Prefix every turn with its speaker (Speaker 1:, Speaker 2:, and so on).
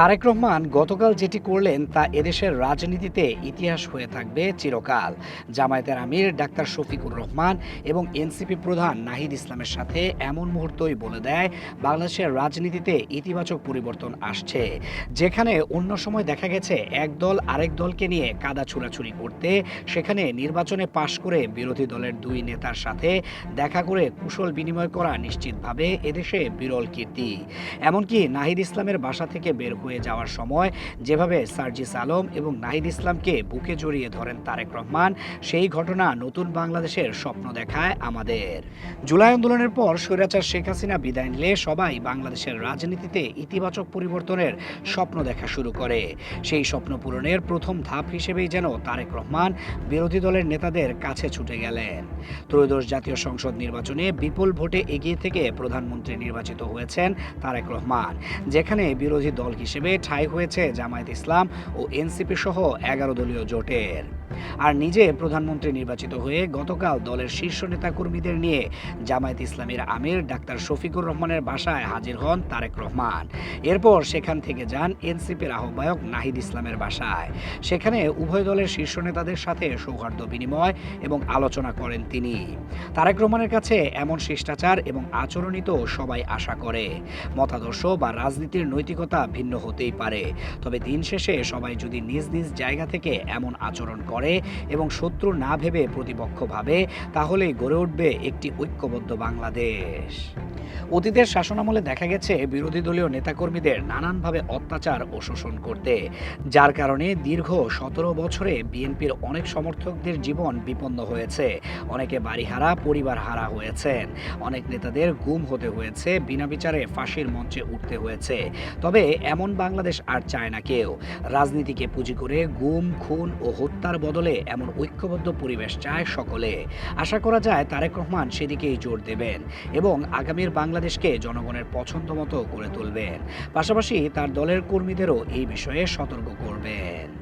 Speaker 1: তারেক রহমান গতকাল যেটি করলেন তা এদেশের রাজনীতিতে ইতিহাস হয়ে থাকবে চিরকাল। জামায়াতের আমির ডাক্তার শফিকুর রহমান এবং এনসিপি প্রধান নাহিদ ইসলামের সাথে এমন মুহূর্তই বলে দেয় বাংলাদেশের রাজনীতিতে ইতিবাচক পরিবর্তন আসছে। যেখানে অন্য সময় দেখা গেছে এক দল আরেক দলকে নিয়ে কাদা ছুড়াছুড়ি করতে, সেখানে নির্বাচনে পাশ করে বিরোধী দলের দুই নেতার সাথে দেখা করে কুশল বিনিময় করা নিশ্চিতভাবে এদেশে বিরল কীর্তি। এমনকি নাহিদ ইসলামের বাসা থেকে বের হয়ে যাওয়ার সময় যেভাবে সার্জিস আলম এবং নাহিদ ইসলামকে বুকে জড়িয়ে ধরেন তারেক রহমান, সেই ঘটনা নতুন বাংলাদেশের স্বপ্ন দেখায় আমাদের। জুলাই আন্দোলনের পর স্বৈরাচার শেখ হাসিনা বিদায় নিলে সবাই বাংলাদেশের রাজনীতিতে ইতিবাচক পরিবর্তনের স্বপ্ন দেখা শুরু করে। সেই স্বপ্ন পূরণের প্রথম ধাপ হিসেবেই যেন তারেক রহমান বিরোধী দলের নেতাদের কাছে ছুটে গেলেন। ত্রয়োদশ জাতীয় সংসদ নির্বাচনে বিপুল ভোটে এগিয়ে থেকে প্রধানমন্ত্রী নির্বাচিত হয়েছেন তারেক রহমান, যেখানে বিরোধী দল হিসেবে ঠাঁই হয়েছে জামায়াত ইসলাম ও এনসিপি সহ 11 দলীয় জোটের। আর নিজে প্রধানমন্ত্রী নির্বাচিত হয়ে গতকাল দলের শীর্ষ নেতাকর্মীদের নিয়ে জামায়াত ইসলামীর আমির ডাক্তার শফিকুর রহমানের বাসায় হাজির হন তারেক রহমান। এরপর সেখান থেকে যান এনসিপির আহ্বায়ক নাহিদ ইসলামের বাসায়। সেখানে উভয় দলের শীর্ষ নেতাদের সাথে সৌহার্দ্য বিনিময় এবং আলোচনা করেন তিনি। তারেক রহমানের কাছে এমন শিষ্টাচার এবং আচরণই তো সবাই আশা করে। মতাদর্শ বা রাজনীতির নৈতিকতা ভিন্ন হতেই পারে, তবে দিন শেষে সবাই যদি নিজ নিজ জায়গা থেকে এমন আচরণ করে এবং শত্রু না ভেবে প্রতিপক্ষ ভাবে, তাহলেই গড়ে উঠবে একটি ঐক্যবদ্ধ বাংলাদেশ। অতীতের শাসনামলে দেখা গেছে বিরোধী দলীয় নেতাকর্মীদের নানানভাবে অত্যাচার ও শোষণ করতে, যার কারণে দীর্ঘ 17 বছরে বিএনপির অনেক সমর্থকদের জীবন বিপন্ন হয়েছে। অনেকে বাড়িহারা, পরিবার হারা হয়েছেন। অনেক নেতাদের গুম হতে হয়েছে, বিনা বিচারে ফাঁসির মঞ্চে উঠতে হয়েছে। তবে এমন বাংলাদেশ আর চায় না কেউ। রাজনীতিকে পুঁজি করে গুম, খুন ও হত্যার বদলে এমন ঐক্যবদ্ধ পরিবেশ চায় সকলে। আশা করা যায় তারেক রহমান সেদিকেই জোর দেবেন এবং আগামীর বাংলাদেশকে জনগণের পছন্দ মতো করে তুলবেন। পাশাপাশি তার দলের কর্মীদেরও এই বিষয়ে সতর্ক করবেন।